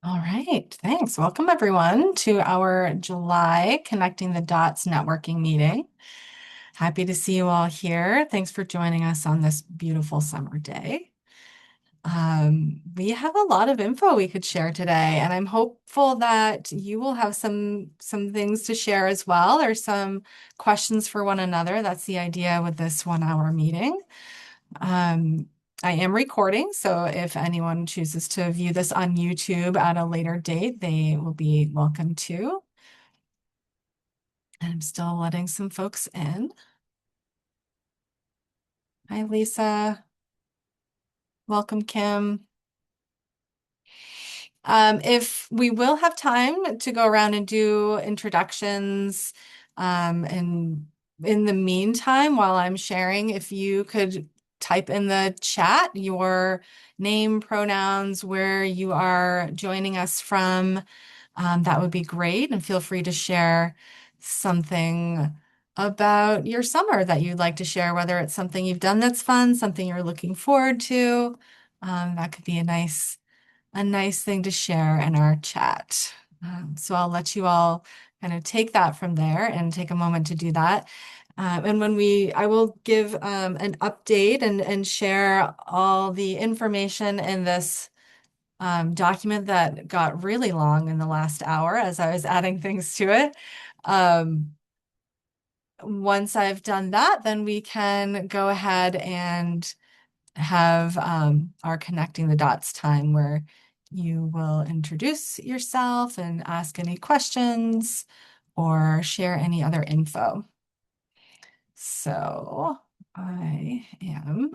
All right, thanks. Welcome everyone to our July Connecting the Dots networking meeting. Happy to see you all here. Thanks for joining us on this beautiful summer day. We have a lot of info we could share today, and I'm hopeful that you will have some things to share as well, or some questions for one another. That's the idea with this 1 hour meeting. Um, I am recording, so if anyone chooses to view this on YouTube at a later date, they will be welcome to. And I'm still letting some folks in. Hi, Lisa. Welcome, Kim. If we will have time to go around and do introductions, and in the meantime, while I'm sharing, if you could type in the chat your name, pronouns, where you are joining us from, that would be great. And feel free to share something about your summer that you'd like to share, whether it's something you've done that's fun, something you're looking forward to. That could be a nice thing to share in our chat. So I'll let you all kind of take that from there and take a moment to do that. And I will give an update and share all the information in this document that got really long in the last hour as I was adding things to it. Once I've done that, then we can go ahead and have our connecting the dots time where you will introduce yourself and ask any questions or share any other info. So I am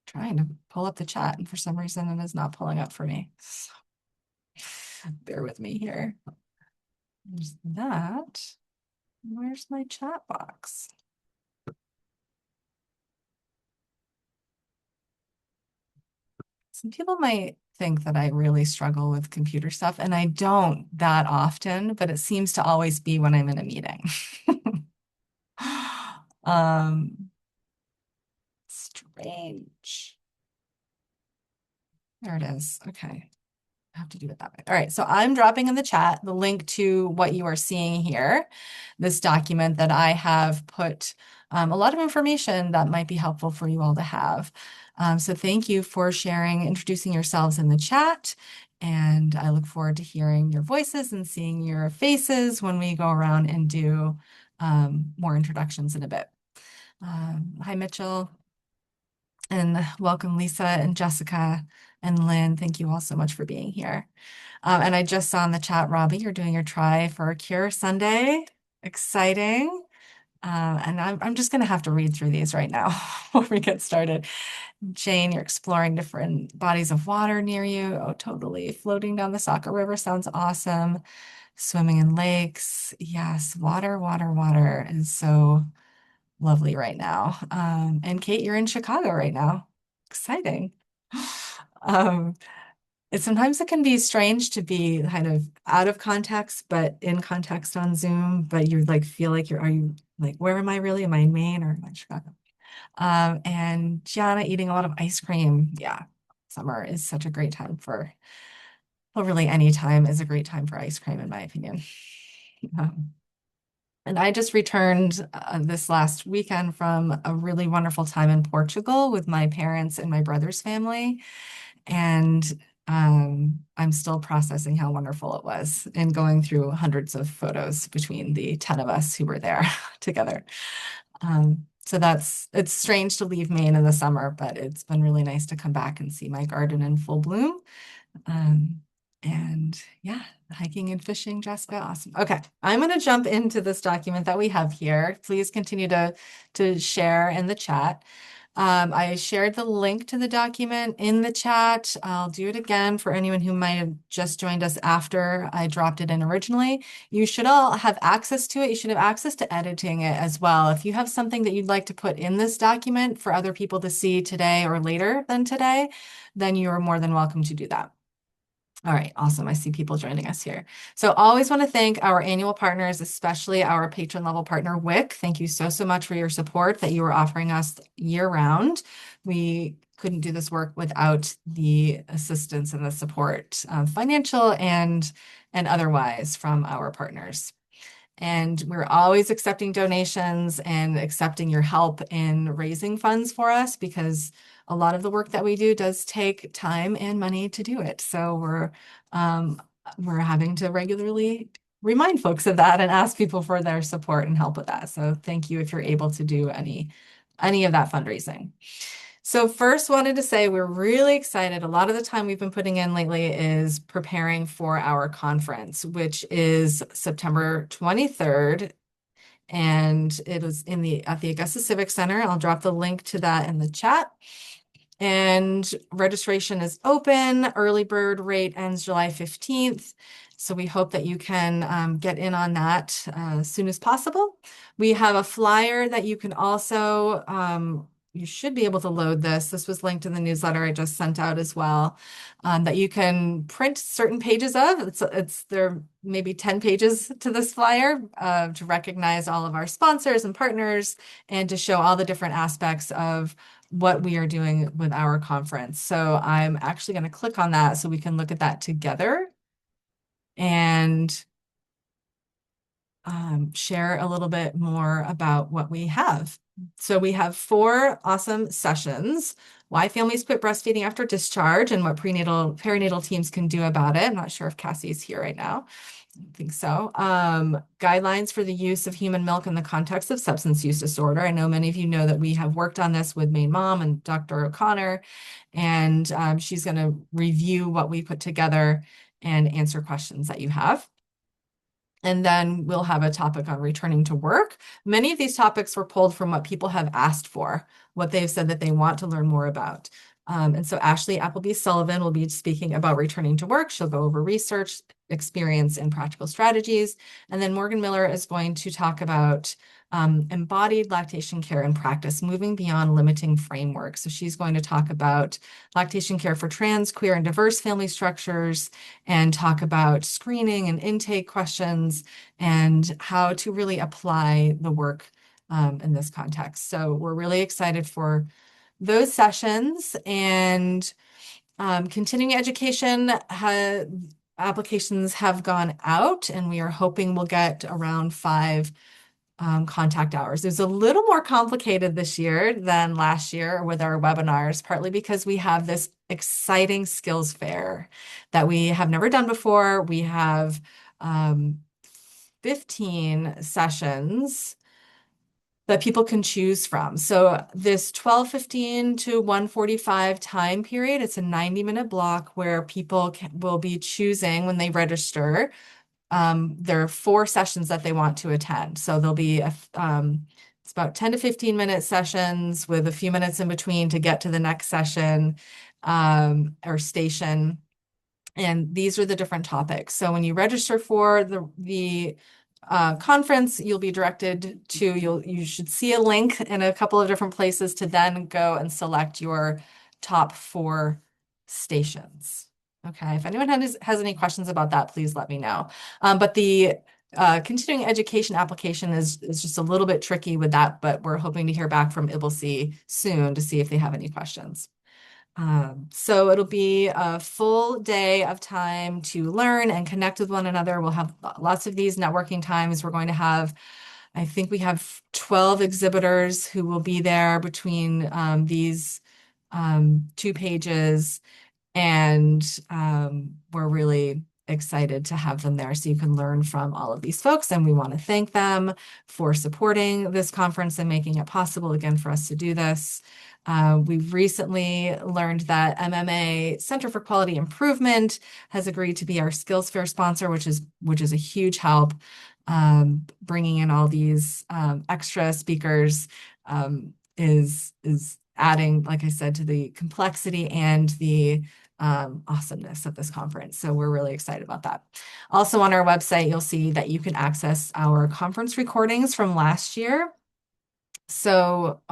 trying to pull up the chat, and for some reason it is not pulling up for me. So bear with me here. There's that. Where's my chat box? Some people might think that I really struggle with computer stuff, and I don't that often, but it seems to always be when I'm in a meeting. Um, Strange. There it is. Okay. I have to do it that way. All right, so I'm dropping in the chat the link to what you are seeing here, this document that I have put a lot of information that might be helpful for you all to have. So thank you for sharing, introducing yourselves in the chat, and I look forward to hearing your voices and seeing your faces when we go around and do more introductions in a bit. Hi, Mitchell, and welcome, Lisa and Jessica and Lynn. Thank you all so much for being here. And I just saw in the chat, Robbie, you're doing your try for a cure Sunday. Exciting. And I'm just going to have to read through these right now before we get started. Jane, you're exploring different bodies of water near you. Oh, totally. Floating down the Saco River sounds awesome. Swimming in lakes. Yes, water, water, water is so lovely right now. And Kate, you're in Chicago right now. Exciting. Um, sometimes it can be strange to be kind of out of context, but in context on Zoom, but you like feel like are you like, where am I really? Am I in Maine or am I in Chicago? And Gianna eating a lot of ice cream. Yeah, summer is such a great time well, really any time is a great time for ice cream, in my opinion. Um, and I just returned this last weekend from a really wonderful time in Portugal with my parents and my brother's family. And I'm still processing how wonderful it was and going through hundreds of photos between the 10 of us who were there together. So it's strange to leave Maine in the summer, but it's been really nice to come back and see my garden in full bloom. And yeah, hiking and fishing, Jessica, awesome. Okay, I'm going to jump into this document that we have here. Please continue to share in the chat. I shared the link to the document in the chat. I'll do it again for anyone who might have just joined us after I dropped it in originally. You should all have access to it. You should have access to editing it as well. If you have something that you'd like to put in this document for other people to see today or later than today, then you are more than welcome to do that. All right, awesome. I see people joining us here. So always want to thank our annual partners, especially our patron level partner, WIC. Thank you so much for your support that you are offering us year round. We couldn't do this work without the assistance and the support, financial and otherwise, from our partners. And we're always accepting donations and accepting your help in raising funds for us, because a lot of the work that we do does take time and money to do it. So we're having to regularly remind folks of that and ask people for their support and help with that. So thank you if you're able to do any of that fundraising. So first, wanted to say we're really excited. A lot of the time we've been putting in lately is preparing for our conference, which is September 23rd. And it was at the Augusta Civic Center. I'll drop the link to that in the chat. And registration is open. Early bird rate ends July 15th. So we hope that you can get in on that as soon as possible. We have a flyer that you can also, you should be able to load this. This was linked in the newsletter I just sent out as well, that you can print certain pages of. There may be 10 pages to this flyer to recognize all of our sponsors and partners and to show all the different aspects of what we are doing with our conference. So I'm actually going to click on that so we can look at that together and share a little bit more about what we have. So we have 4 awesome sessions: why families quit breastfeeding after discharge and what perinatal teams can do about it. I'm not sure if Cassie's here right now. I don't think so. Guidelines for the use of human milk in the context of substance use disorder. I know many of you know that we have worked on this with Maine Mom and Dr. O'Connor, and she's going to review what we put together and answer questions that you have. And then we'll have a topic on returning to work. Many of these topics were pulled from what people have asked for, what they've said that they want to learn more about. And so Ashley Appleby-Sullivan will be speaking about returning to work. She'll go over research, experience, and practical strategies. And then Morgan Miller is going to talk about embodied lactation care in practice, moving beyond limiting framework. So she's going to talk about lactation care for trans, queer, and diverse family structures, and talk about screening and intake questions and how to really apply the work in this context. So we're really excited for those sessions. And continuing education applications have gone out, and we are hoping we'll get around 5 contact hours. It was a little more complicated this year than last year with our webinars, partly because we have this exciting skills fair that we have never done before. We have 15 sessions that people can choose from. So this 12:15 to 1:45 time period, it's a 90-minute block where people will be choosing when they register. There are 4 sessions that they want to attend. So there'll be it's about 10 to 15-minute sessions with a few minutes in between to get to the next session or station. And these are the different topics. So when you register for the conference, you'll be directed to, you should see a link in a couple of different places to then go and select your top 4 stations. Okay, if anyone has any questions about that, please let me know. But the continuing education application is just a little bit tricky with that, but we're hoping to hear back from IBLC soon to see if they have any questions. So it'll be a full day of time to learn and connect with one another. We'll have lots of these networking times. We're going to have, I think we have 12 exhibitors who will be there between these 2 pages. And we're really excited to have them there so you can learn from all of these folks. And we want to thank them for supporting this conference and making it possible again for us to do this. We've recently learned that MMA Center for Quality Improvement has agreed to be our Skills Fair sponsor, which is a huge help. Bringing in all these extra speakers is adding, like I said, to the complexity and the awesomeness of this conference. So we're really excited about that. Also on our website, you'll see that you can access our conference recordings from last year. So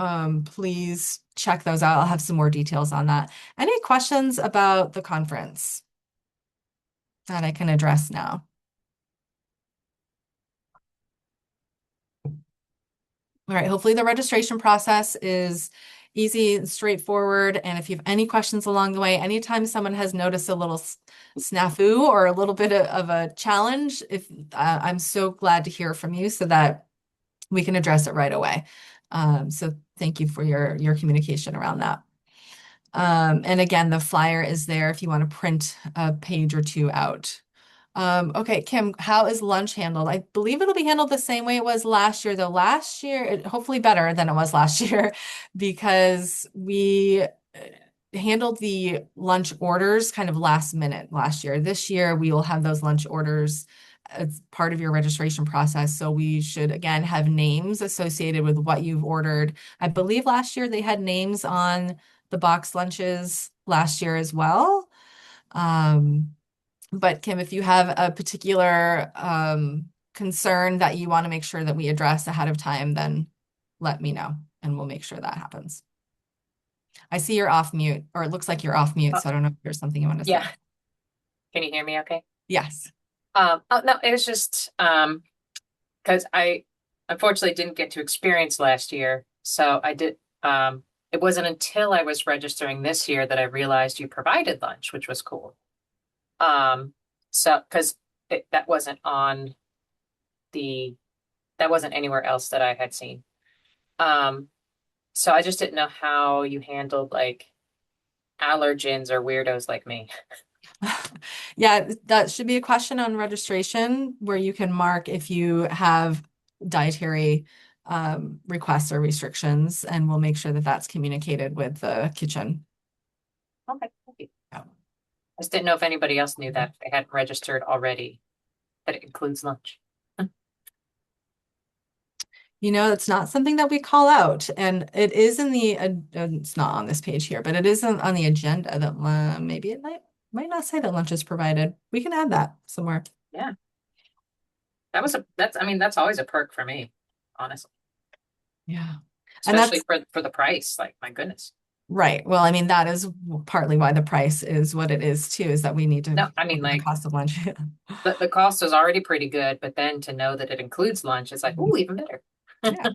please check those out. I'll have some more details on that. Any questions about the conference that I can address now? All right, hopefully the registration process is easy and straightforward. And if you have any questions along the way, anytime someone has noticed a little snafu or a little bit of a challenge, if I'm so glad to hear from you so that we can address it right away. So thank you for your communication around that. And again, the flyer is there if you want to print a page or two out. Okay, Kim, how is lunch handled? I believe it'll be handled the same way it was last year, though last year, hopefully better than it was last year, because we handled the lunch orders kind of last minute last year. This year, we will have those lunch orders as part of your registration process. So we should, again, have names associated with what you've ordered. I believe last year they had names on the box lunches last year as well. But Kim, if you have a particular concern that you want to make sure that we address ahead of time, then let me know and we'll make sure that happens. I see you're off mute, or it looks like you're off mute, Uh, so I don't know if there's something you want to yeah. say. Can you hear me okay? Yes. Oh no, it was just because I unfortunately didn't get to experience last year. So I did it wasn't until I was registering this year that I realized you provided lunch, which was cool. Um so because that wasn't on the that wasn't anywhere else that I had seen. Um so I just didn't know how you handled like allergens or weirdos like me. Yeah, that should be a question on registration where you can mark if you have dietary requests or restrictions, and we'll make sure that that's communicated with the kitchen. Okay, thank you. Yeah. I just didn't know if anybody else knew that they hadn't registered already, that it includes lunch. You know, it's not something that we call out, and it is in the, it's not on this page here, but it is on the agenda that maybe it might not say that lunch is provided. We can add that somewhere. Yeah, I mean, that's always a perk for me, honestly, Yeah. And especially that's for the price. Like, my goodness. right. Well, I mean, that is partly why the price is what it is too, is that we need to No, I mean, cover the like cost of lunch. the cost is already pretty good, but then to know that it includes lunch is like, ooh, even better. Yeah.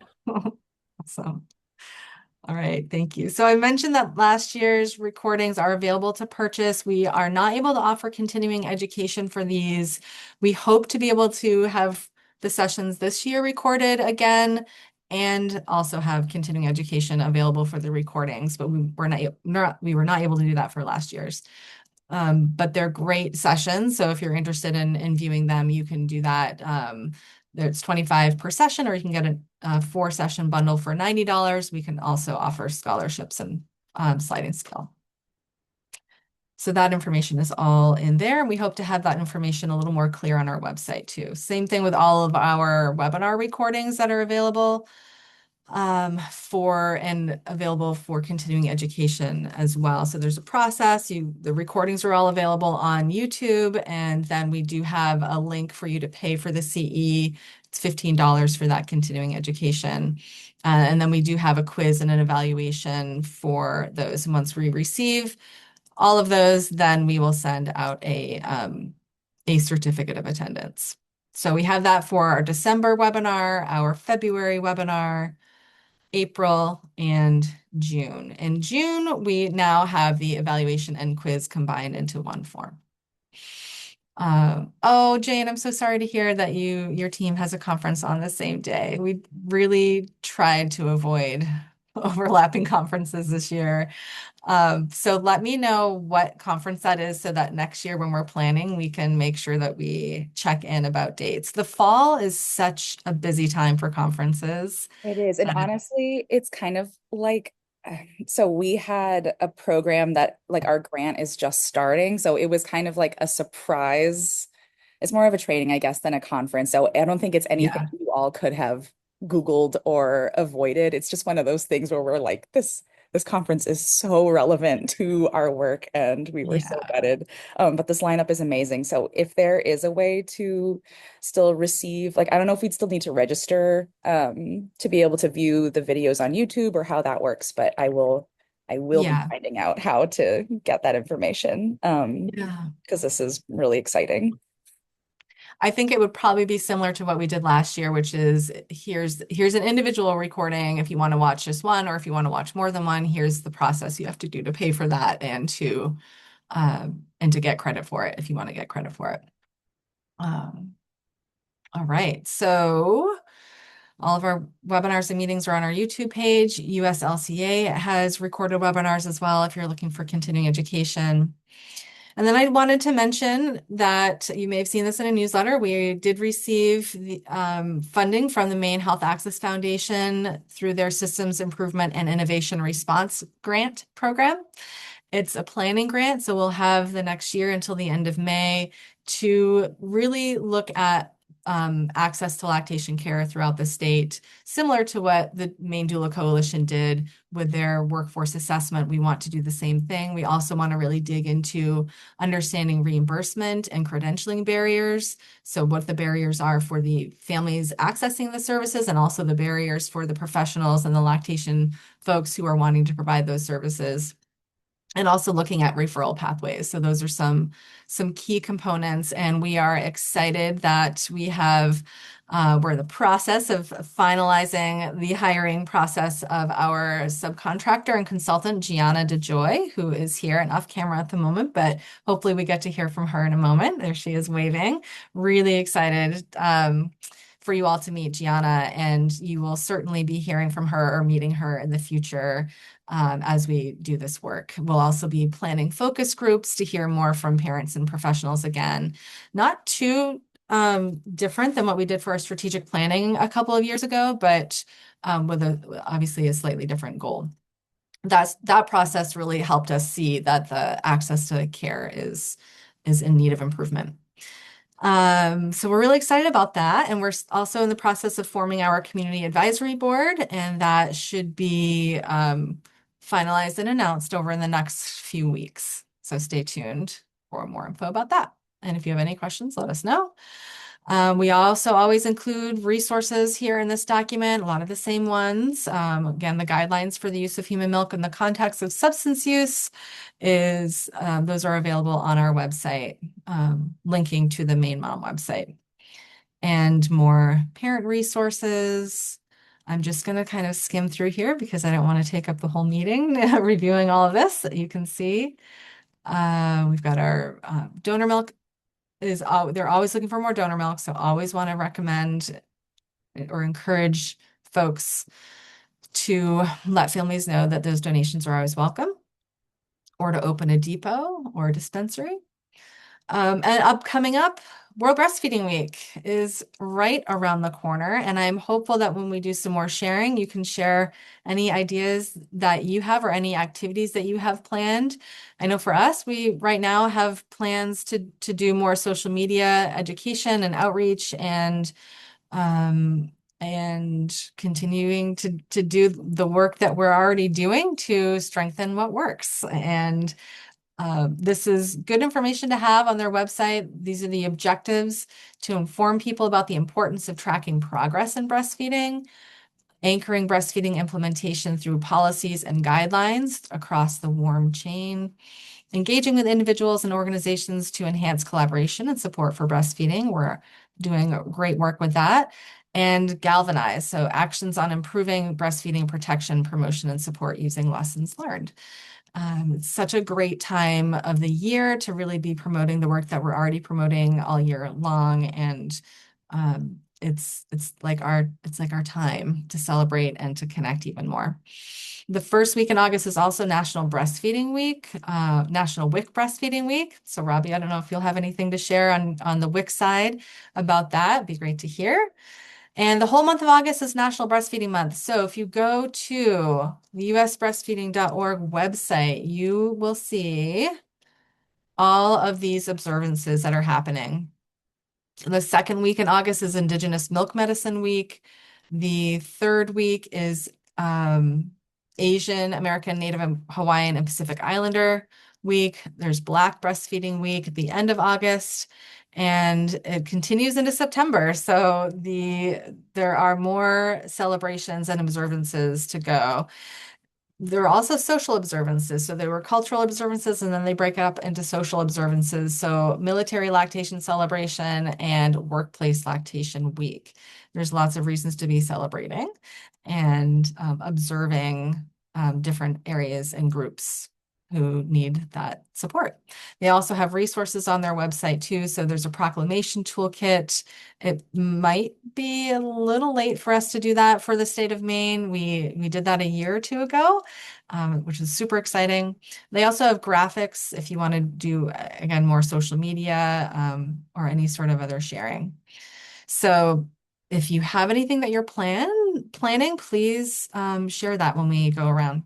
Awesome. All right, thank you. So I mentioned that last year's recordings are available to purchase. We are not able to offer continuing education for these. We hope to be able to have the sessions this year recorded again and also have continuing education available for the recordings, but we were not able to do that for last year's. But they're great sessions. So if you're interested in viewing them, you can do that. There's 25 per session, or you can get a 4 session bundle for $90. We can also offer scholarships and sliding scale. So that information is all in there. And we hope to have that information a little more clear on our website too. Same thing with all of our webinar recordings that are available for and available for continuing education as well. So there's a process. The recordings are all available on YouTube, and then we do have a link for you to pay for the CE. It's $15 for that continuing education. And then we do have a quiz and an evaluation for those. And once we receive all of those, then we will send out a certificate of attendance. So we have that for our December webinar, our February webinar, April, and June. In June, we now have the evaluation and quiz combined into one form. Oh, Jane, I'm so sorry to hear that your team has a conference on the same day. We really tried to avoid overlapping conferences this year. So let me know what conference that is so that next year when we're planning, we can make sure that we check in about dates. The fall is such a busy time for conferences. It is. And honestly, it's kind of like, so we had a program that like our grant is just starting. So it was kind of like a surprise. It's more of a training, I guess, than a conference. So I don't think it's anything Yeah. you all could have Googled or avoided. It's just one of those things where we're like, this conference is so relevant to our work and we were so Yeah. gutted. But this lineup is amazing. So if there is a way to still receive, like, I don't know if we'd still need to register to be able to view the videos on YouTube or how that works, but I will be Yeah. finding out how to get that information Yeah. because this is really exciting. I think it would probably be similar to what we did last year, which is here's an individual recording if you want to watch just one, or if you want to watch more than one, here's the process you have to do to pay for that and to get credit for it if you want to get credit for it. All right, so all of our webinars and meetings are on our YouTube page. USLCA has recorded webinars as well if you're looking for continuing education. And then I wanted to mention that you may have seen this in a newsletter. We did receive the, funding from the Maine Health Access Foundation through their Systems Improvement and Innovation Response Grant program. It's a planning grant, so we'll have the next year until the end of May to really look at access to lactation care throughout the state, similar to what the Maine Doula Coalition did with their workforce assessment. We want to do the same thing. We also want to really dig into understanding reimbursement and credentialing barriers. So what the barriers are for the families accessing the services, and also the barriers for the professionals and the lactation folks who are wanting to provide those services. And also looking at referral pathways. So those are some key components, and we are excited that we're in the process of finalizing the hiring process of our subcontractor and consultant, Gianna DeJoy, who is here and off camera at the moment, but hopefully we get to hear from her in a moment. There she is waving. Really excited for you all to meet Gianna, and you will certainly be hearing from her or meeting her in the future as we do this work. We'll also be planning focus groups to hear more from parents and professionals again. Not too different than what we did for our strategic planning a couple of years ago, but with obviously a slightly different goal. That process really helped us see that the access to care is in need of improvement. So we're really excited about that. And we're also in the process of forming our community advisory board, and that should be finalized and announced over in the next few weeks. So stay tuned for more info about that. And if you have any questions, let us know. We also always include resources here in this document, a lot of the same ones. Again, the guidelines for the use of human milk in the context of substance use those are available on our website, linking to the Maine Mom website. And more parent resources. I'm just going to kind of skim through here because I don't want to take up the whole meeting reviewing all of this that you can see. We've got our donor milk they're always looking for more donor milk, so always want to recommend or encourage folks to let families know that those donations are always welcome, or to open a depot or a dispensary. And coming up, World Breastfeeding Week is right around the corner, and I'm hopeful that when we do some more sharing, you can share any ideas that you have or any activities that you have planned. I know for us, we right now have plans to do more social media education and outreach, and continuing to do the work that we're already doing to strengthen what works. And this is good information to have on their website. These are the objectives: to inform people about the importance of tracking progress in breastfeeding, anchoring breastfeeding implementation through policies and guidelines across the warm chain, engaging with individuals and organizations to enhance collaboration and support for breastfeeding. We're doing great work with that. And galvanize, so actions on improving breastfeeding protection, promotion, and support using lessons learned. It's such a great time of the year to really be promoting the work that we're already promoting all year long, and it's like our time to celebrate and to connect even more. The first week in August is also National Breastfeeding Week, National WIC Breastfeeding Week. So Robbie, I don't know if you'll have anything to share on the WIC side about that. It'd be great to hear. And the whole month of August is National Breastfeeding Month. So if you go to the usbreastfeeding.org website, you will see all of these observances that are happening. The second week in August is Indigenous Milk Medicine Week. The third week is Asian American, Native Hawaiian, and Pacific Islander Week. There's Black Breastfeeding Week at the end of August. And it continues into September. So there are more celebrations and observances to go. there are also social observances. So there were cultural observances, and then they break it up into social observances. So military lactation celebration and workplace lactation week. There's lots of reasons to be celebrating and observing different areas and groups who need that support. They also have resources on their website too. So there's a proclamation toolkit. It might be a little late for us to do that for the state of Maine. We did that a year or two ago, which is super exciting. They also have graphics if you want to do, again, more social media or any sort of other sharing. So if you have anything that you're planning, please share that when we go around.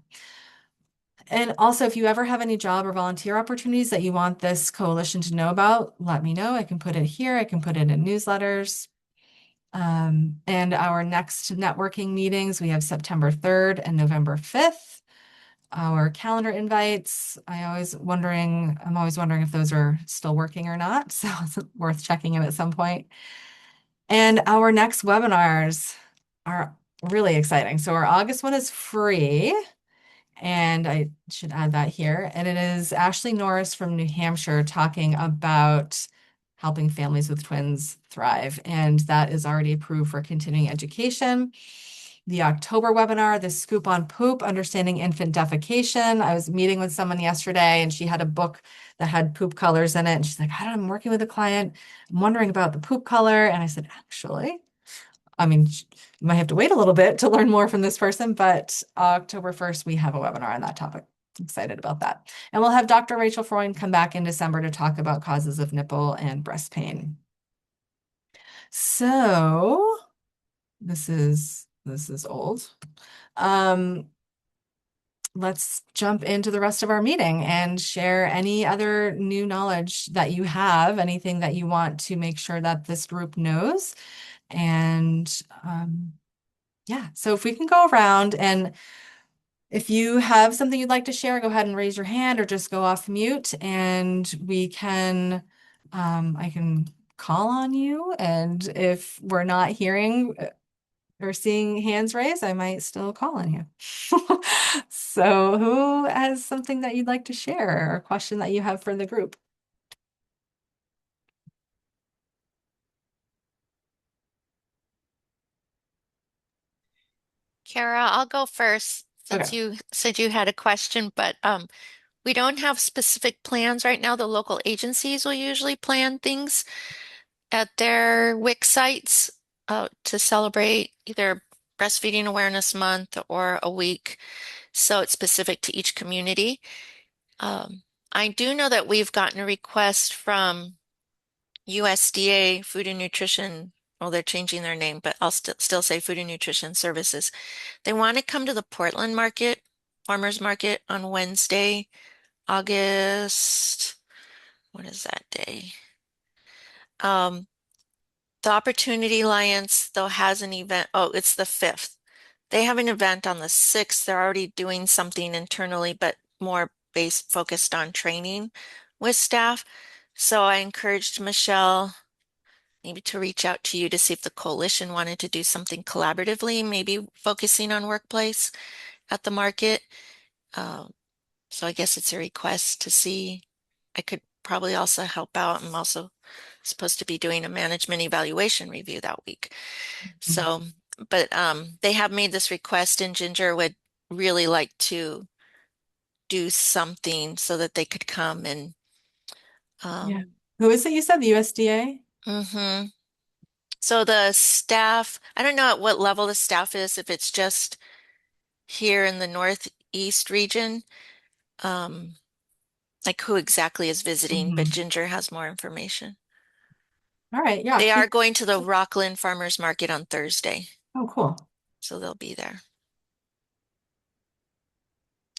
And also, if you ever have any job or volunteer opportunities that you want this coalition to know about, let me know. I can put it here. I can put it in newsletters. And our next networking meetings, we have September 3rd and November 5th. Our calendar invites, I'm always wondering if those are still working or not. So it's worth checking in at some point. And our next webinars are really exciting. So our August one is free. And I should add that here. And it is Ashley Norris from New Hampshire talking about helping families with twins thrive. And that is already approved for continuing education. The October webinar, the Scoop on Poop, Understanding Infant Defecation. I was meeting with someone yesterday and she had a book that had poop colors in it. And she's like, I'm working with a client. I'm wondering about the poop color. And I said, actually, you might have to wait a little bit to learn more from this person, but October 1st, we have a webinar on that topic. Excited about that. And we'll have Dr. Rachel Freund come back in December to talk about causes of nipple and breast pain. So this is old. Let's jump into the rest of our meeting and share any other new knowledge that you have, anything that you want to make sure that this group knows. And yeah, so if we can go around, and if you have something you'd like to share, go ahead and raise your hand or just go off mute and we can, I can call on you. And if we're not hearing or seeing hands raised, I might still call on you. So who has something that you'd like to share or a question that you have for the group? Kara, I'll go first since Okay. you said you had a question, but we don't have specific plans right now. The local agencies will usually plan things at their WIC sites to celebrate either Breastfeeding Awareness Month or a week. So it's specific to each community. I do know that we've gotten a request from USDA Food and Nutrition. Well, they're changing their name, but I'll still say Food and Nutrition Services. They want to come to the Portland market, farmers market on Wednesday, August, what is that day? Um, the Opportunity Alliance, though, has an event. Oh, it's the 5th. They have an event on the 6th. They're already doing something internally, but more based focused on training with staff. So I encouraged Michelle maybe to reach out to you to see if the coalition wanted to do something collaboratively, maybe focusing on workplace at the market. So I guess it's a request to see. I could probably also help out. I'm also supposed to be doing a management evaluation review that week. So, but they have made this request, and Ginger would really like to do something so that they could come and Yeah. um, Who is it you said, the USDA? mhm. So the staff, I don't know at what level the staff is, if it's just here in the Northeast region, um, like who exactly is visiting, but Mhm. Ginger has more information. All right. Yeah. They are Keep. going to the Rockland Farmers Market on Thursday, Oh, cool. so they'll be there.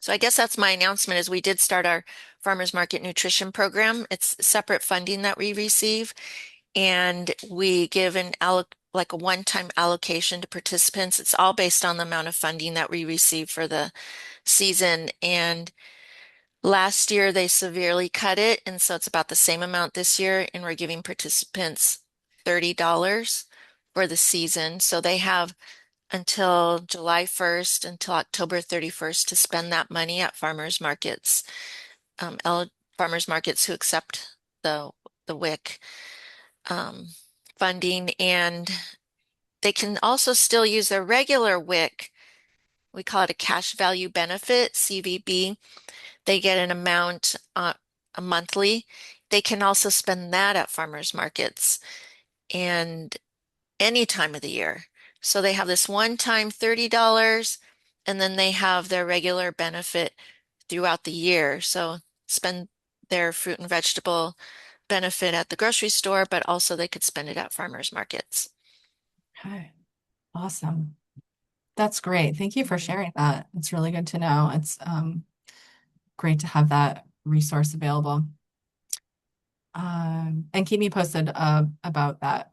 So I guess that's my announcement is we did start our farmers market nutrition program. It's separate funding that we receive, and we give an like a one-time allocation to participants. It's all based on the amount of funding that we receive for the season. And last year they severely cut it, and so it's about the same amount this year, and we're giving participants $30 for the season. So they have until July 1st until October 31st to spend that money at farmers markets, farmers markets who accept the WIC um, funding, and they can also still use their regular WIC. We call it a cash value benefit, CVB. They get an amount a monthly. They can also spend that at farmers markets and any time of the year. So they have this one-time $30, and then they have their regular benefit throughout the year. So spend their fruit and vegetable benefit at the grocery store, but also they could spend it at farmers markets. Okay, awesome. That's great. Thank you for sharing that. It's really good to know. It's great to have that resource available. And keep me posted about that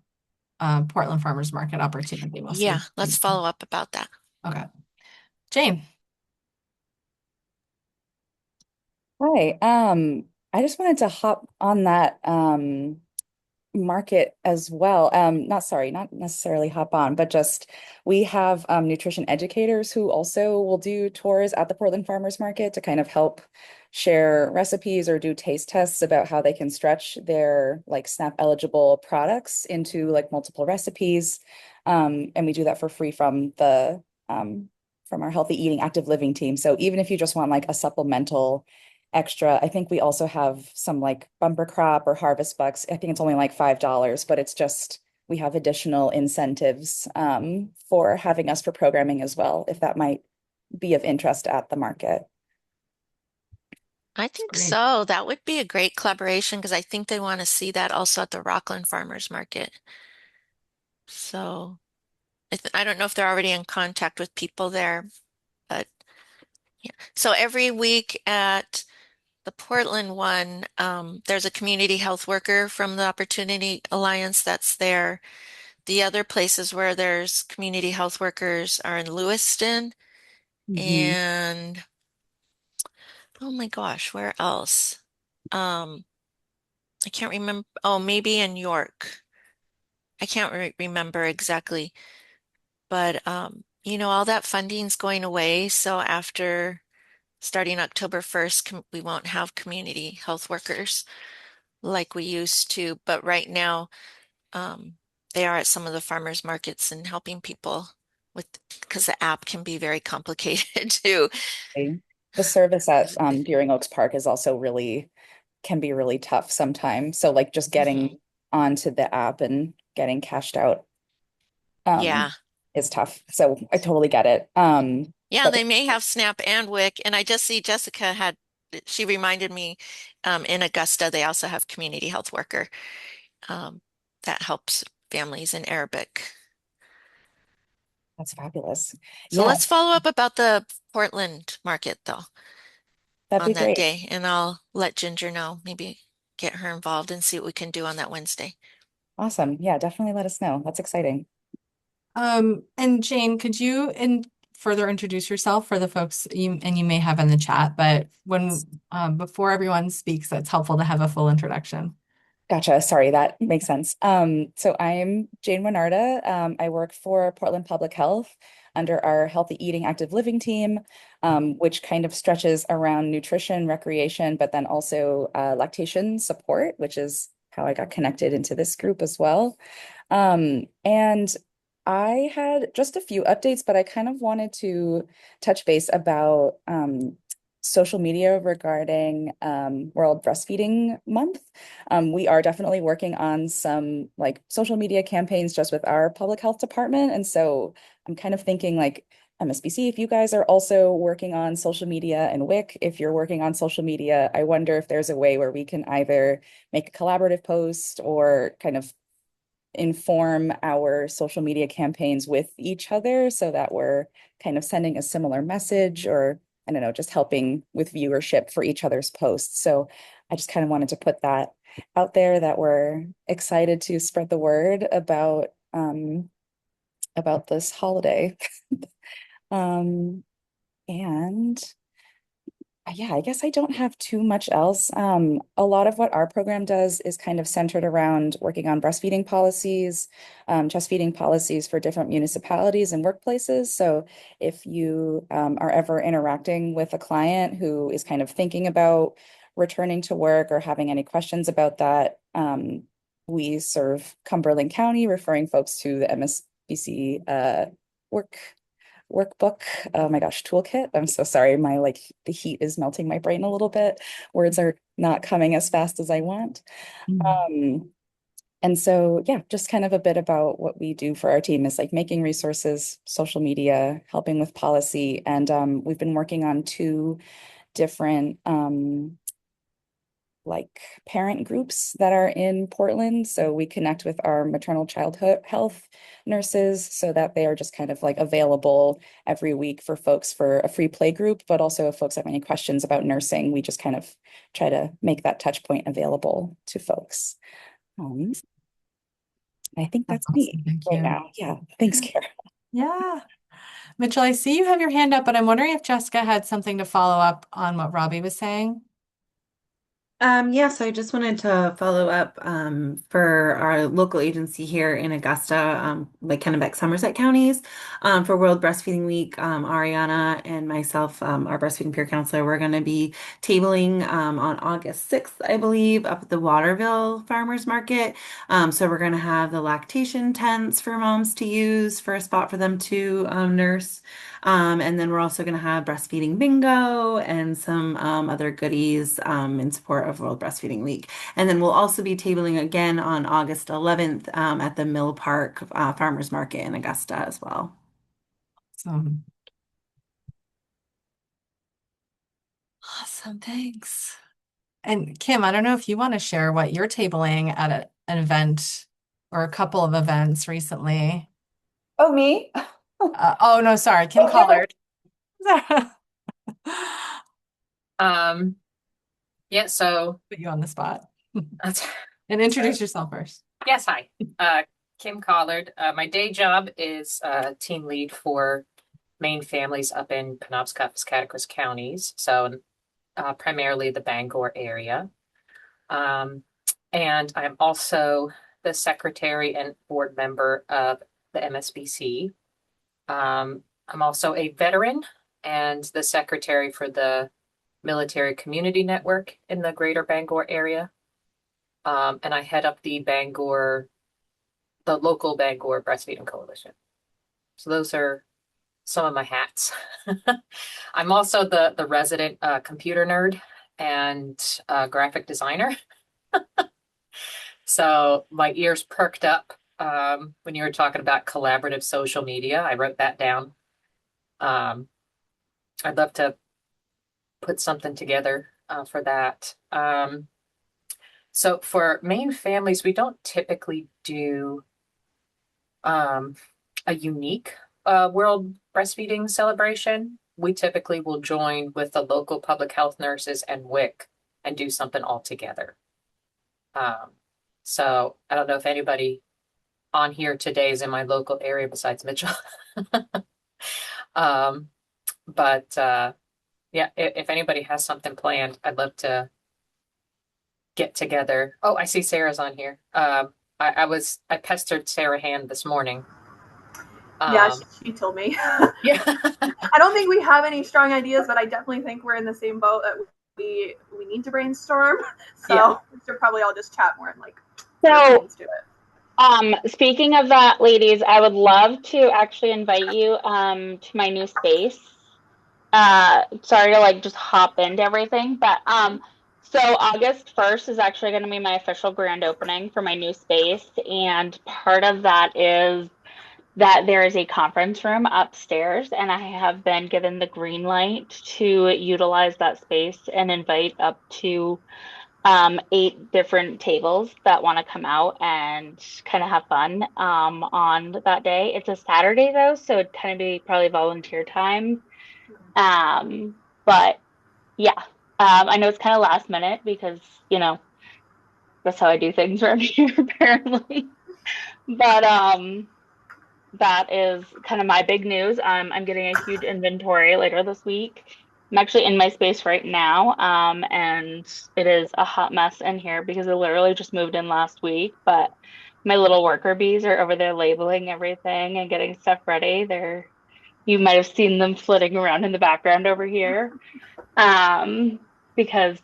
Portland Farmers Market opportunity. We'll Yeah, see. let's follow up about that. Okay. Jane. Hi. I just wanted to hop on that market as well. Not necessarily hop on, but just we have nutrition educators who also will do tours at the Portland Farmers Market to kind of help share recipes or do taste tests about how they can stretch their like SNAP eligible products into like multiple recipes. And we do that for free from our healthy eating active living team. So even if you just want like a supplemental extra. I think we also have some like bumper crop or harvest bucks. I think it's only like $5, but it's just we have additional incentives for having us for programming as well, if that might be of interest at the market. I think Great. so. That would be a great collaboration because I think they want to see that also at the Rockland Farmers Market. So I don't know if they're already in contact with people there, but yeah. So every week at the Portland one, there's a community health worker from the Opportunity Alliance that's there. The other places where there's community health workers are in Lewiston Mhm. and oh my gosh, where else? Um, I can't remember. Oh, maybe in York. I can't remember exactly, but all that funding's going away. So after starting October 1st, we won't have community health workers like we used to. But right now, um, they are at some of the farmers markets and helping people with because the app can be very complicated too. The service at Deering Oaks Park is also really can be really tough sometimes. So like just Mhm. getting onto the app and getting cashed out um Yeah. is tough. So I totally get it. Yeah, But they may have Snap and WIC. And I just see Jessica she reminded me in Augusta, they also have community health worker that helps families in Arabic. that's fabulous. So Yeah, let's follow up about the Portland market though that'd be on that great. day. And I'll let Ginger know, maybe get her involved and see what we can do on that Wednesday. Awesome. Yeah, definitely let us know. That's exciting. And Jane, could you further introduce yourself for the folks you may have in the chat, but when before everyone speaks, it's helpful to have a full introduction. Gotcha. Sorry, that makes sense. So I'm Jane Winarda. I work for Portland Public Health under our Healthy Eating Active Living team, which kind of stretches around nutrition, recreation, but then also lactation support, which is how I got connected into this group as well. And I had just a few updates, but I kind of wanted to touch base about social media regarding World Breastfeeding Month. We are definitely working on some like social media campaigns just with our public health department. And so I'm kind of thinking like MSBC, if you guys are also working on social media and WIC, if you're working on social media, I wonder if there's a way where we can either make a collaborative post or kind of inform our social media campaigns with each other so that we're kind of sending a similar message or I don't know, just helping with viewership for each other's posts. So I just kind of wanted to put that out there that we're excited to spread the word about this holiday. Um, and Yeah, I guess I don't have too much else. A lot of what our program does is kind of centered around working on breastfeeding policies, chest feeding policies for different municipalities and workplaces. So if you are ever interacting with a client who is kind of thinking about returning to work or having any questions about that, we serve Cumberland County, referring folks to the MSBC work workbook. Oh my gosh, toolkit. I'm so sorry. The heat is melting my brain a little bit. Words are not coming as fast as I want. Mm. Um, and so, yeah, just kind of a bit about what we do for our team is like making resources, social media, helping with policy. And we've been working on two different like parent groups that are in Portland. So we connect with our maternal childhood health nurses so that they are just kind of like available every week for folks for a free play group, but also if folks have any questions about nursing, we just kind of try to make that touch point available to folks. Um, I think That's that's me awesome. Thank right you. now. Yeah, thanks, Kara. Yeah. Mitchell, I see you have your hand up, but I'm wondering if Jessica had something to follow up on what Robbie was saying. Yeah, so I just wanted to follow up for our local agency here in Augusta, like Kennebec, Somerset counties, for World Breastfeeding Week. Ariana and myself, our breastfeeding peer counselor, we're going to be tabling on August 6th, I believe, up at the Waterville Farmers Market. So we're going to have the lactation tents for moms to use for a spot for them to nurse. And then we're also going to have breastfeeding bingo and some other goodies in support of World Breastfeeding Week. And then we'll also be tabling again on August 11th at the Mill Park Farmers Market in Augusta as well. Awesome. Awesome. Thanks. And Kim, I don't know if you want to share what you're tabling at an event or a couple of events recently. Oh, me? Oh, no, sorry, Kim Collard. Um, yeah, so Put you on the spot. that's And introduce yourself first. yes, hi. Kim Collard. My day job is team lead for Maine families up in Penobscot, Piscataqua counties, so primarily the Bangor area. Um, and I'm also the secretary and board member of the MSBC. I'm also a veteran and the secretary for the Military Community Network in the greater Bangor area. And I head up the local Bangor Breastfeeding Coalition. So those are some of my hats. I'm also the resident computer nerd and graphic designer. So my ears perked up when you were talking about collaborative social media. I wrote that down. Um, I'd love to put something together for that. So for Maine families, we don't typically do um, a unique World Breastfeeding celebration. We typically will join with the local public health nurses and WIC and do something all together. Um, so I don't know if anybody on here today is in my local area besides Mitchell. um, but yeah, if anybody has something planned, I'd love to get together. Oh, I see Sarah's on here. I pestered Sarah Hand this morning. Yeah, she told me. Yeah. I don't think we have any strong ideas, but I definitely think we're in the same boat that we need to brainstorm. So Yeah. we should probably all just chat more and like So, do it. speaking of that, ladies, I would love to actually invite you to my new space. Sorry to like just hop into everything, but so August 1st is actually going to be my official grand opening for my new space, and part of that is that there is a conference room upstairs, and I have been given the green light to utilize that space and invite up to 8 different tables that want to come out and kind of have fun on that day. It's a Saturday though, so it'd kind of be probably volunteer time. But yeah, I know it's kind of last minute because, you know, that's how I do things around here apparently. But that is kind of my big news. I'm getting a huge inventory later this week. I'm actually in my space right now, and it is a hot mess in here because I literally just moved in last week. But my little worker bees are over there labeling everything and getting stuff ready. You might have seen them flitting around in the background over here, um, because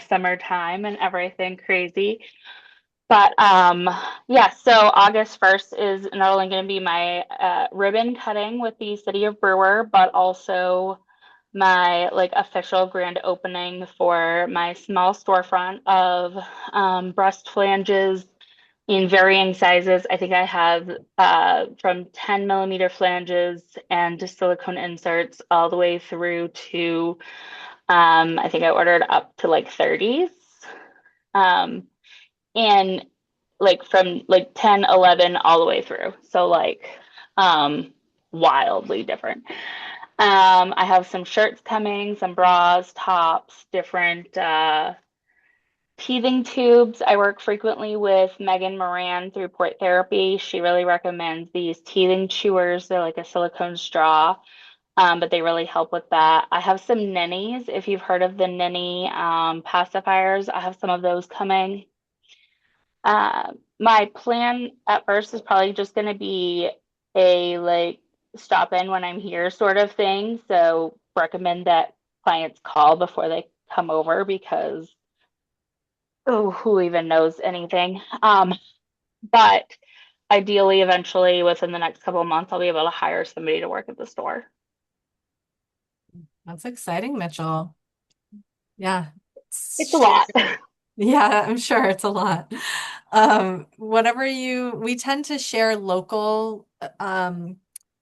summertime and everything crazy. But yeah, so August 1st is not only going to be my ribbon cutting with the City of Brewer, but also my like official grand opening for my small storefront of breast flanges in varying sizes. I think I have from 10 millimeter flanges and just silicone inserts all the way through to I think I ordered up to like 30s. Um, and like from like 10, 11 all the way through. So like wildly different. I have some shirts coming, some bras, tops, different teething tubes. I work frequently with Megan Moran through Port Therapy. She really recommends these teething chewers. They're like a silicone straw, but they really help with that. I have some ninnies. If you've heard of the ninny pacifiers, I have some of those coming. My plan at first is probably just going to be a like stop in when I'm here sort of thing. So recommend that clients call before they come over because oh, who even knows anything? But ideally, eventually, within the next couple of months, I'll be able to hire somebody to work at the store. That's exciting, Mitchell. Yeah. It's a lot. Yeah, I'm sure it's a lot. We tend to share local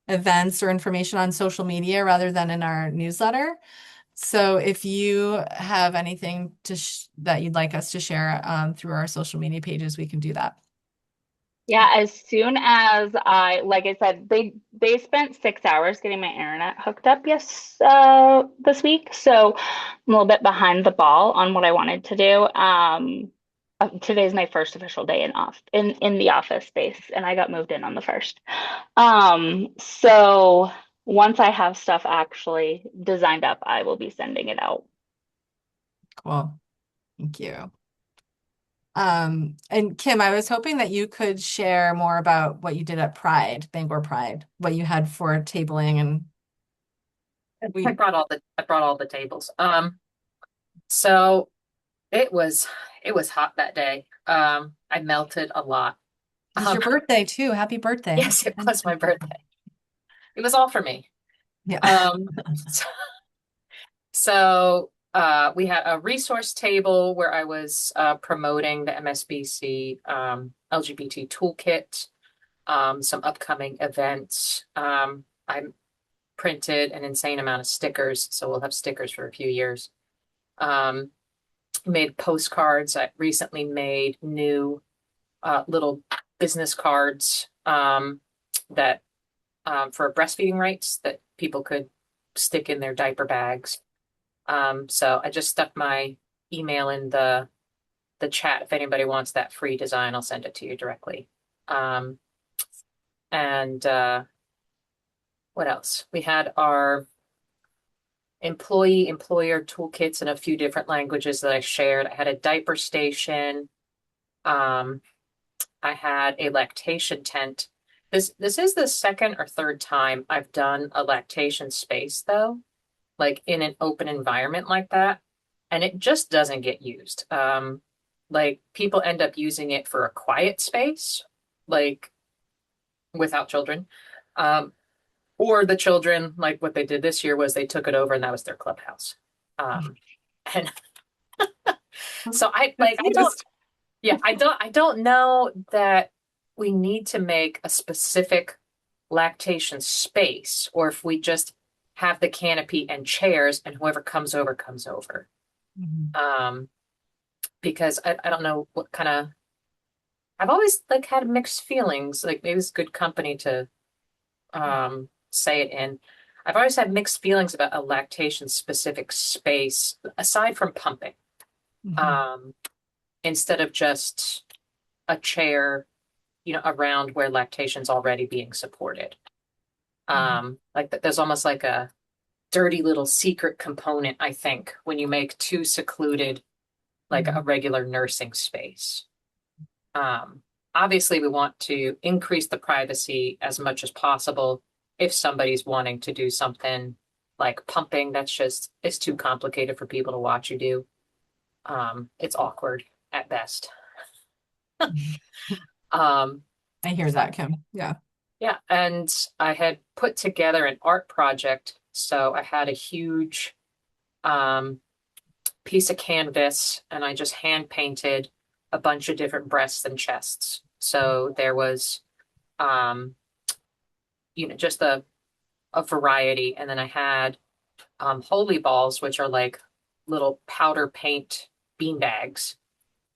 events or information on social media rather than in our newsletter. So if you have anything that you'd like us to share through our social media pages, we can do that. Yeah, as soon as like I said, they spent 6 hours getting my internet hooked up this week, so I'm a little bit behind the ball on what I wanted to do. Today's my first official day in the office space, and I got moved in on the first. So once I have stuff actually designed up, I will be sending it out. Cool. Thank you. And Kim, I was hoping that you could share more about what you did at Pride, Bangor Pride, what you had for tabling and I brought all the tables. So it was hot that day. I melted a lot. it's your birthday too. Happy birthday. Yes, it was my birthday. It was all for me. Yeah. So we had a resource table where I was promoting the MSBC LGBT toolkit, some upcoming events. I printed an insane amount of stickers, so we'll have stickers for a few years. Made postcards. I recently made new little business cards that for breastfeeding rights that people could stick in their diaper bags. So I just stuck my email in the chat. If anybody wants that free design, I'll send it to you directly. And what else? We had our employer toolkits in a few different languages that I shared. I had a diaper station. I had a lactation tent. This is the second or third time I've done a lactation space though, like in an open environment like that, and it just doesn't get used. Like people end up using it for a quiet space, like without children. Or the children, like what they did this year was they took it over and that was their clubhouse. And so I don't know that we need to make a specific lactation space, or if we just have the canopy and chairs and whoever comes over comes over. Mhm. Because I don't know what kind of I've always like had mixed feelings. Like maybe it's good company to say it in. I've always had mixed feelings about a lactation specific space aside from pumping. Mhm. Instead of just a chair, around where lactation's already being supported. Mhm. Like there's almost like dirty little secret component, I think, when you make too secluded like a regular nursing space. Um, Obviously, we want to increase the privacy as much as possible. If somebody's wanting to do something like pumping, that's just, it's too complicated for people to watch you do. It's awkward at best. Um, I hear that, Kim. Yeah. yeah, and I had put together an art project. So I had a huge um, piece of canvas and I just hand painted a bunch of different breasts and chests. So there was, um, just a variety. And then I had holy balls, which are like little powder paint bean bags.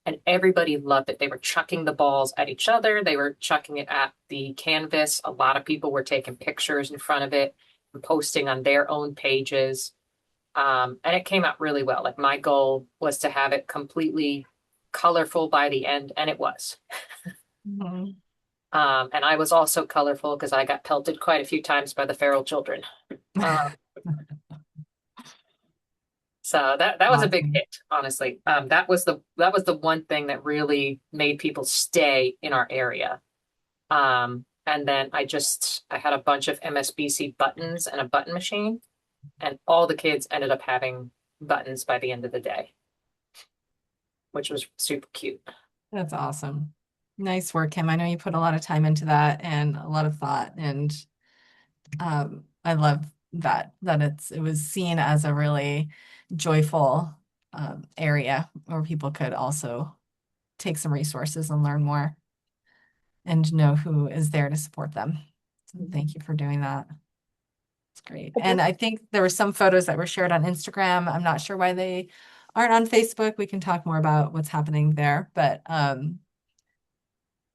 And everybody loved it. They were chucking the balls at each other. They were chucking it at the canvas. A lot of people were taking pictures in front of it and posting on their own pages. And it came out really well. Like my goal was to have it completely colorful by the end, and it was. Mhm. And I was also colorful because I got pelted quite a few times by the feral children. Um, so that was a big Awesome. hit, honestly. That was the one thing that really made people stay in our area. And then I had a bunch of MSBC buttons and a button machine, and all the kids ended up having buttons by the end of the day, which was super cute. That's awesome. Nice work, Kim. I know you put a lot of time into that and a lot of thought, and I love that it was seen as a really joyful area where people could also take some resources and learn more and know who is there to support them. So thank you for doing that. It's great. And I think there were some photos that were shared on Instagram. I'm not sure why they aren't on Facebook. We can talk more about what's happening there, but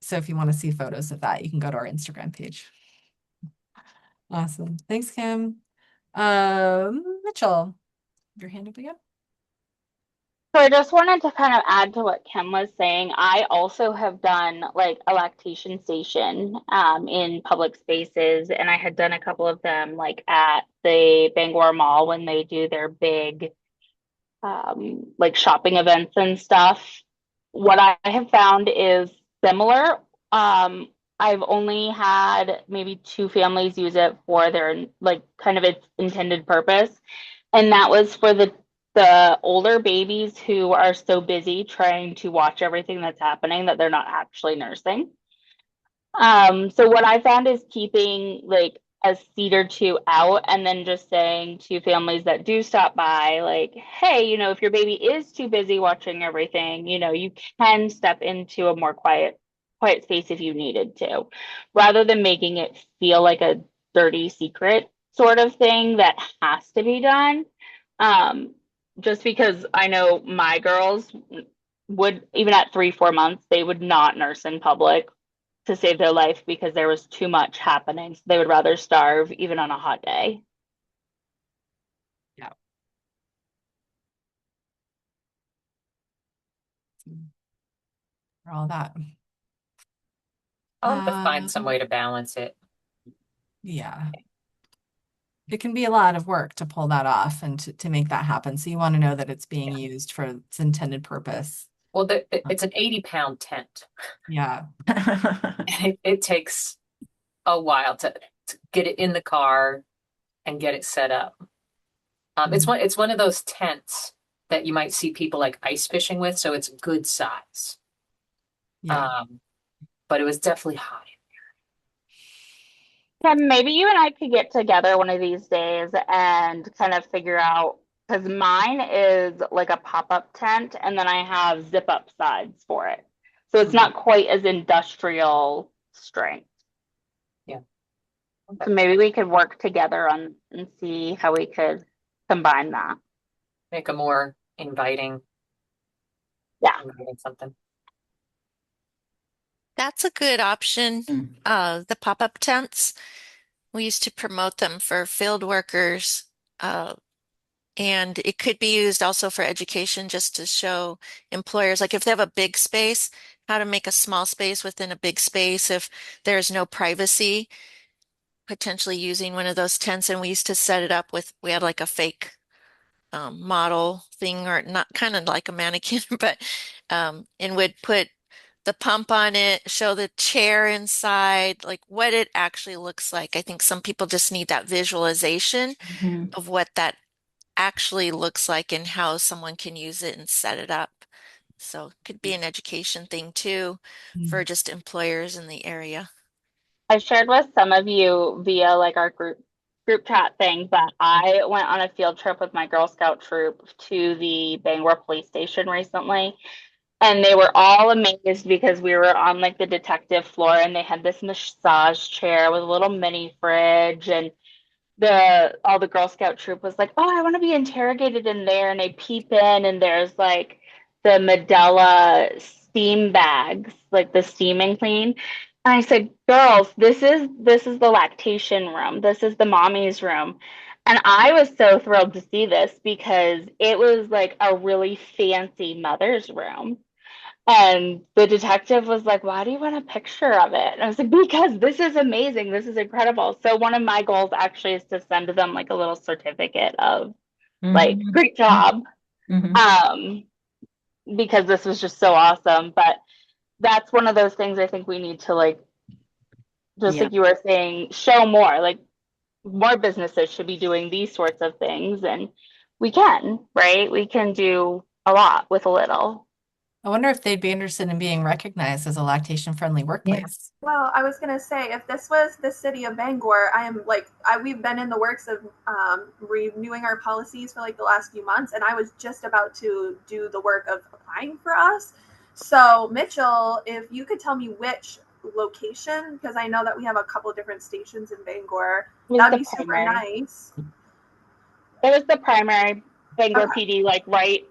so if you want to see photos of that, you can go to our Instagram page. Awesome. Thanks, Kim. Mitchell, your hand up again. So I just wanted to kind of add to what Kim was saying. I also have done like a lactation station in public spaces, and I had done a couple of them like at the Bangor Mall when they do their big like shopping events and stuff. What I have found is similar. I've only had maybe two families use it for their like kind of its intended purpose, and that was for the older babies who are so busy trying to watch everything that's happening that they're not actually nursing. So what I found is keeping like a seat or two out and then just saying to families that do stop by, like, hey, if your baby is too busy watching everything, you can step into a more quiet space if you needed to, rather than making it feel like a dirty secret sort of thing that has to be done. Um, just because I know my girls would, even at 3, 4 months, they would not nurse in public to save their life because there was too much happening. So they would rather starve even on a hot day. Yeah. For all that. I'll have to find some way to balance it. Yeah. It can be a lot of work to pull that off and to make that happen. So you want to know that it's being used for its intended purpose. Well, it's an 80-pound tent. Yeah. It takes a while to get it in the car and get it set up. It's one of those tents that you might see people like ice fishing with, so it's good size. Yeah. But it was definitely hot. Kim, maybe you and I could get together one of these days and kind of figure out, because mine is like a pop-up tent and then I have zip-up sides for it. So it's not quite as industrial strength. Yeah. So maybe we could work together on and see how we could combine that. Make a more inviting something. That's a good option. The pop-up tents. We used to promote them for field workers, and it could be used also for education just to show employers, like if they have a big space, how to make a small space within a big space if there's no privacy. potentially using one of those tents, and we used to set it up with, we had like a fake model thing, or not, kind of like a mannequin, but and would put the pump on it, show the chair inside, like what it actually looks like. I think some people just need that visualization Mhm. of what that actually looks like and how someone can use it and set it up. So it could be an education thing too for Mm. just employers in the area. I shared with some of you via like our group chat thing, but I went on a field trip with my Girl Scout troop to the Bangor police station recently, and they were all amazed because we were on like the detective floor, and they had this massage chair with a little mini fridge, and the all the Girl Scout troop was like, "Oh, I want to be interrogated in there," and they peep in, and there's like the Medela steam bags, like the steam and clean. And I said, "Girls, this is the lactation room. This is the mommy's room." And I was so thrilled to see this because it was like a really fancy mother's room. And the detective was like, "Why do you want a picture of it?" And I was like, "Because this is amazing. This is incredible." So one of my goals actually is to send them like a little certificate of like, Mhm. great job. Mhm. Um, because this was just so awesome. But that's one of those things I think we need to like, just Yeah. like you were saying, show more. Like more businesses should be doing these sorts of things. And we can, right? We can do a lot with a little. I wonder if they'd be interested in being recognized as a lactation-friendly Yeah. workplace. Well, I was gonna say, if this was the city of Bangor, I am like, we've been in the works of renewing our policies for like the last few months, and I was just about to do the work of applying for us. So, Mitchell, if you could tell me which location, because I know that we have a couple different stations in Bangor, It was that'd the be super primary. nice. It was the primary Bangor Okay, PD, like right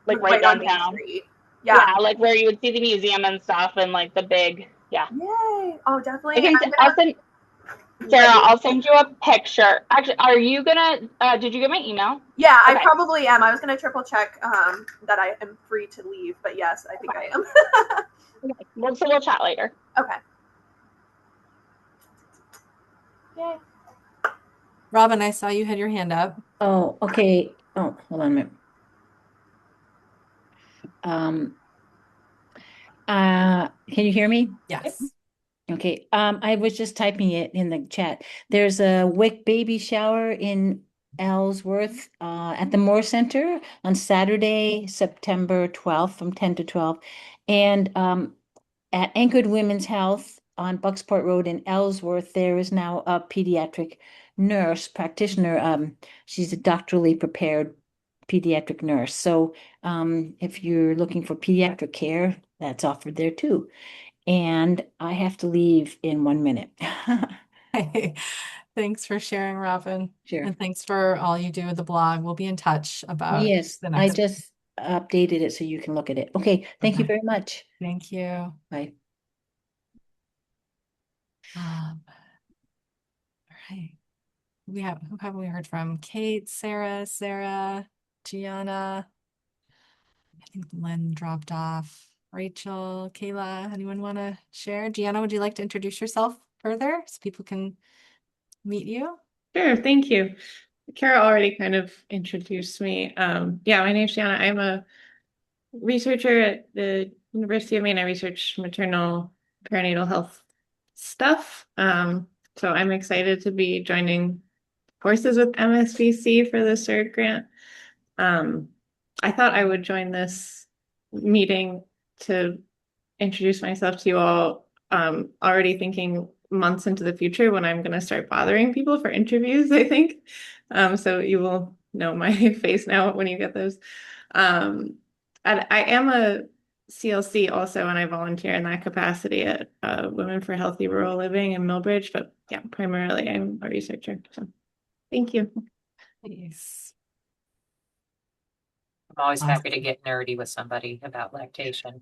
right on Main downtown. Street. Yeah, Yeah. like where you would see the museum and stuff and like the big, yeah. Yay! Oh, I definitely. can, I'm I'll gonna send, let Sarah, you. I'll send you a picture. Actually, are you gonna, did you get my email? Yeah, I Okay, probably am. I was gonna triple check that I am free to leave, but yes, I think okay, I am. okay. So we'll chat later. Okay. Yay. Robin, I saw you had your hand up. Oh, okay. Oh, hold on a minute. Um, can you hear me? Yes. Okay. I was just typing it in the chat. There's a WIC baby shower in Ellsworth, at the Moore Center on Saturday, September 12th from 10 to 12. And at Anchored Women's Health on Bucksport Road in Ellsworth, there is now a pediatric nurse practitioner. She's a doctorally prepared pediatric nurse. So if you're looking for pediatric care, that's offered there too. And I have to leave in 1 minute. Thanks for sharing, Robin. Sure. And thanks for all you do with the blog. We'll be in touch about Yes, the I next. just updated it so you can look at it. Okay, thank you Okay. very much. Thank you. Bye. All right. Who have we heard from? Kate, Sarah, Gianna. I think Lynn dropped off. Rachel, Kayla, anyone want to share? Gianna, would you like to introduce yourself further so people can meet you? Sure, thank you. Kara already kind of introduced me. Yeah, my name's Gianna. I'm a researcher at the University of Maine. I research maternal perinatal health stuff. So I'm excited to be joining forces with MSBC for the CERT grant. I thought I would join this meeting to introduce myself to you all, already thinking months into the future when I'm going to start bothering people for interviews, I think. So you will know my face now when you get those. And I am a CLC also, and I volunteer in that capacity at Women for Healthy Rural Living in Millbridge. But yeah, primarily I'm a researcher. So thank you. Please. I'm always Awesome. happy to get nerdy with somebody about lactation.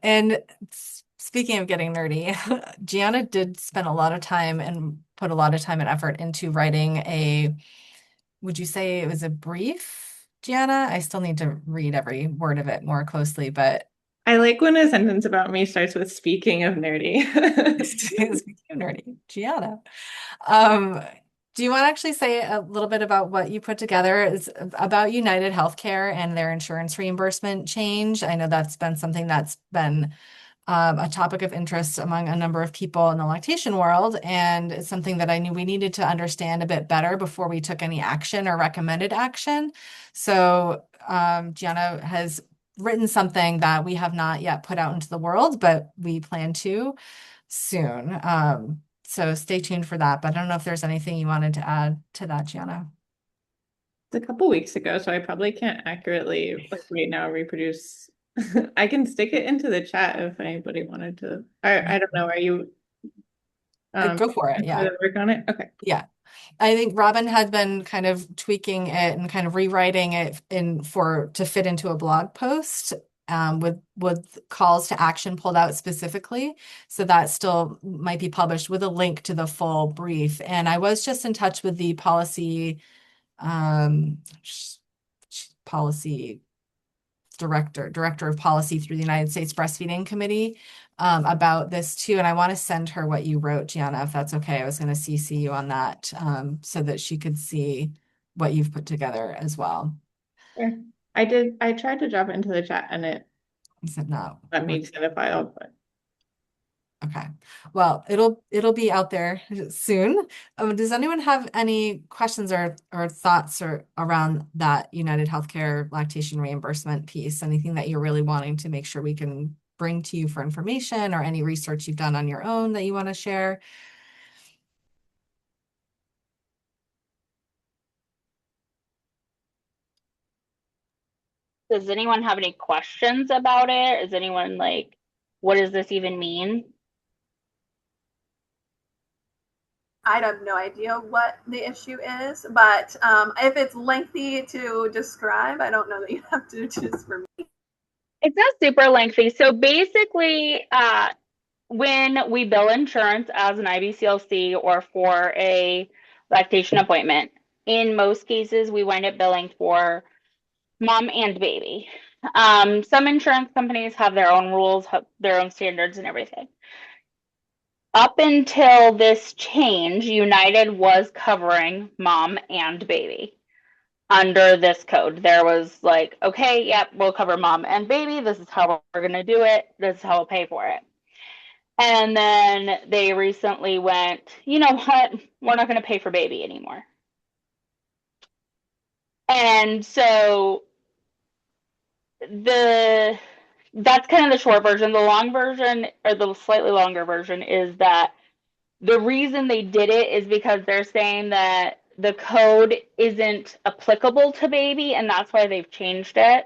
And speaking of getting nerdy, Gianna did spend a lot of time and put a lot of time and effort into writing would you say it was a brief, Gianna? I still need to read every word of it more closely, but I like when a sentence about me starts with speaking of nerdy. Speaking of nerdy, Gianna. Um, do you want to actually say a little bit about what you put together? It's about United Healthcare and their insurance reimbursement change. I know that's been something that's been a topic of interest among a number of people in the lactation world, and it's something that I knew we needed to understand a bit better before we took any action or recommended action. So, Gianna has written something that we have not yet put out into the world, but we plan to soon. So stay tuned for that. But I don't know if there's anything you wanted to add to that, Gianna. It's a couple weeks ago, so I probably can't accurately, like right now, reproduce. I can stick it into the chat if anybody wanted to. I don't know. Are you Go for it. Yeah. work on it? Okay. Yeah. I think Robin had been kind of tweaking it and kind of rewriting it to fit into a blog post, with calls to action pulled out specifically. So that still might be published with a link to the full brief. And I was just in touch with the um, policy director of policy through the United States Breastfeeding Committee, about this too. And I want to send her what you wrote, Gianna, if that's okay. I was going to CC you on that, so that she could see what you've put together as well. Sure. I did. I tried to drop it into the chat and it Is it not? let me send a file, but Okay. Well, it'll be out there soon. Does anyone have any questions or thoughts or around that United Healthcare lactation reimbursement piece? Anything that you're really wanting to make sure we can bring to you for information, or any research you've done on your own that you want to share? Does anyone have any questions about it? Is anyone like, what does this even mean? I have no idea what the issue is, but if it's lengthy to describe, I don't know that you have to just for me. It's not super lengthy. So basically, when we bill insurance as an IBCLC or for a lactation appointment, in most cases, we wind up billing for mom and baby. Some insurance companies have their own rules, have their own standards and everything. Up until this change, United was covering mom and baby under this code. There was like, okay, yep, we'll cover mom and baby. This is how we're going to do it. This is how we'll pay for it. And then they recently went, you know what? We're not going to pay for baby anymore. And so that's kind of the short version. The long version, or the slightly longer version, is that the reason they did it is because they're saying that the code isn't applicable to baby, and that's why they've changed it.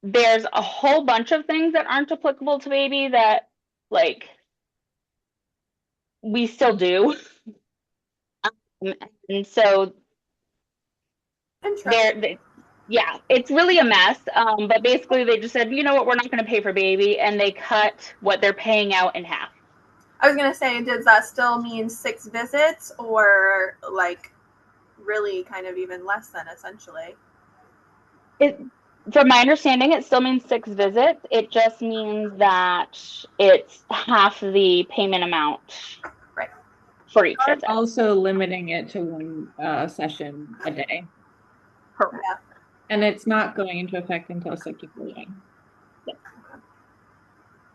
There's a whole bunch of things that aren't applicable to baby that, like, we still do. And so yeah, it's really a mess. But basically they just said, you know what, we're not going to pay for baby, and they cut what they're paying out in half. I was gonna say, does that still mean 6 visits, or like really kind of even less than essentially? From my understanding, it still means 6 visits. It just means that it's half the payment amount for each visit. Also limiting it to one session a day. Correct. Yeah. And it's not going into effect until September 1.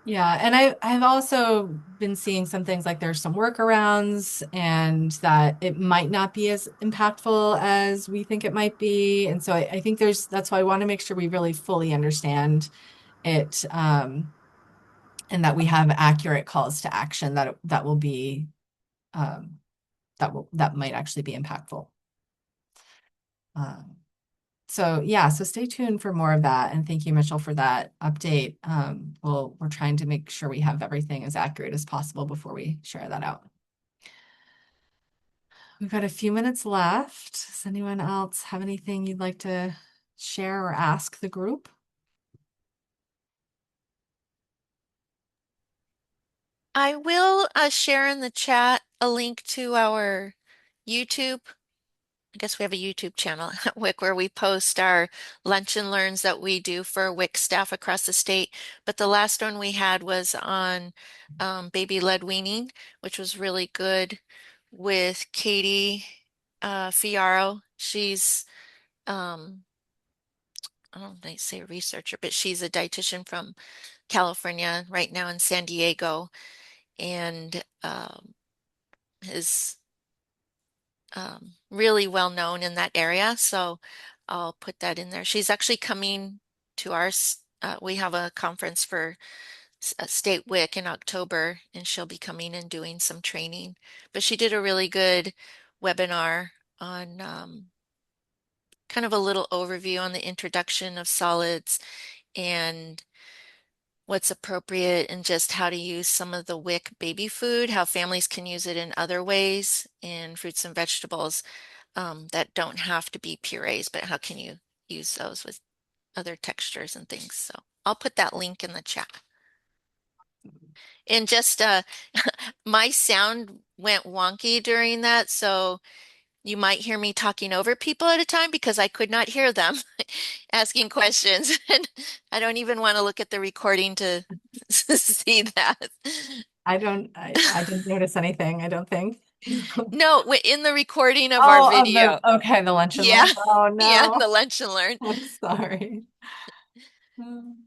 Yeah, and I've also been seeing some things like there's some workarounds, and that it might not be as impactful as we think it might be. And so I think that's why I want to make sure we really fully understand it, and that we have accurate calls to action that will be, that might actually be impactful. So yeah, so stay tuned for more of that. And thank you, Mitchell, for that update. We're trying to make sure we have everything as accurate as possible before we share that out. We've got a few minutes left. Does anyone else have anything you'd like to share or ask the group? I will share in the chat a link to our YouTube I guess we have a YouTube channel at WIC where we post our lunch and learns that we do for WIC staff across the state. But the last one we had was on baby-led weaning, which was really good with Katie Fiaro. She's I don't know if they say researcher, but she's a dietitian from California right now in San Diego, and is really well known in that area. So I'll put that in there. She's actually coming to we have a conference for State WIC in October, and she'll be coming and doing some training. But she did a really good webinar on kind of a little overview on the introduction of solids and what's appropriate and just how to use some of the WIC baby food, how families can use it in other ways in fruits and vegetables that don't have to be purees, but how can you use those with other textures and things. So I'll put that link in the chat. And just my sound went wonky during that, so you might hear me talking over people at a time because I could not hear them asking questions. And I don't even want to look at the recording to see that. I didn't notice anything, I don't think. No, in the recording of our video. Okay, the lunch and Yeah. learn. Oh Yeah, no. the lunch and learn. I'm sorry.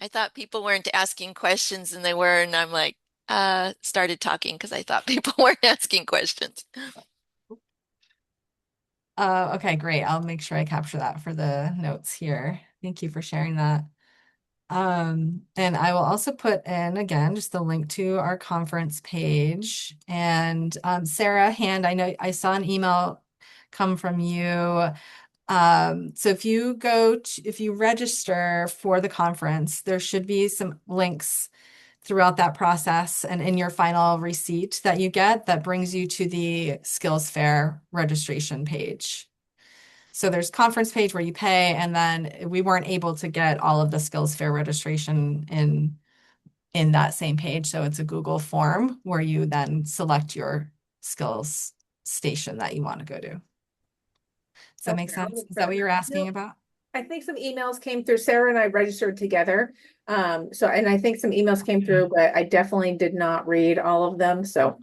I thought people weren't asking questions and they were, and I'm like, started talking because I thought people weren't asking questions. Okay, great. I'll make sure I capture that for the notes here. Thank you for sharing that. And I will also put in again just the link to our conference page. And Sarah Hand, I know I saw an email come from you. So if you register for the conference, there should be some links throughout that process and in your final receipt that you get that brings you to the Skills Fair registration page. So there's conference page where you pay, and then we weren't able to get all of the Skills Fair registration in that same page. So it's a Google form where you then select your skills station that you want to go to. Does that make Okay, I'll sense? look Is for that it. what you're asking No, about? I think some emails came through. Sarah and I registered together. And I think some emails came through, but I definitely did not read all of them. So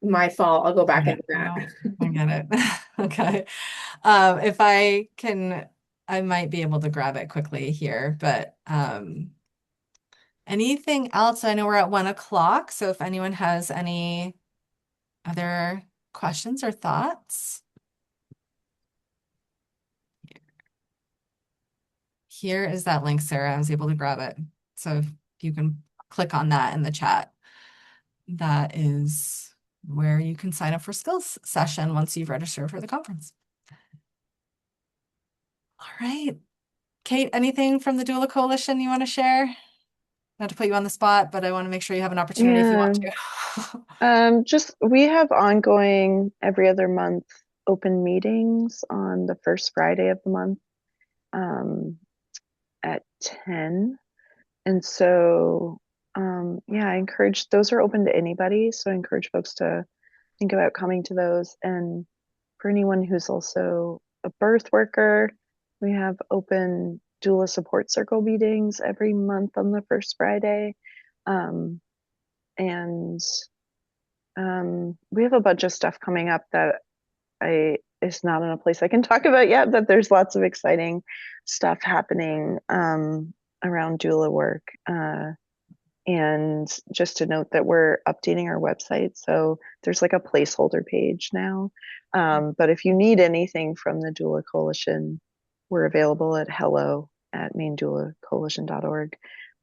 my fault. I'll go back Okay, into that. no, I get it. Okay. If I might be able to grab it quickly here, but anything else? I know we're at 1 o'clock, so if anyone has any other questions or thoughts, here is that link, Sarah. I was able to grab it. So if you can click on that in the chat, that is where you can sign up for skills session once you've registered for the conference. All right. Kate, anything from the Doula Coalition you want to share? Not to put you on the spot, but I want to make sure you have an opportunity if you want to. Just we have ongoing every other month open meetings on the first Friday of the month at 10. And so yeah, I encourage those are open to anybody. So I encourage folks to think about coming to those. And for anyone who's also a birth worker, we have open doula support circle meetings every month on the first Friday. And we have a bunch of stuff coming up that is not in a place I can talk about yet, but there's lots of exciting stuff happening around doula work. And just to note that we're updating our website, so there's like a placeholder page now. But if you need anything from the Doula Coalition, we're available at hello@maindoulacoalition.org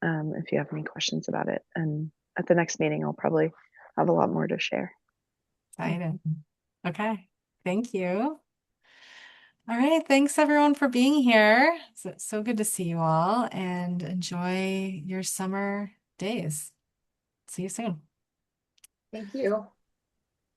if you have any questions about it. And at the next meeting, I'll probably have a lot more to share. Excited. Okay. Thank you. All right. Thanks everyone for being here. So good to see you all and enjoy your summer days. See you soon. Thank you.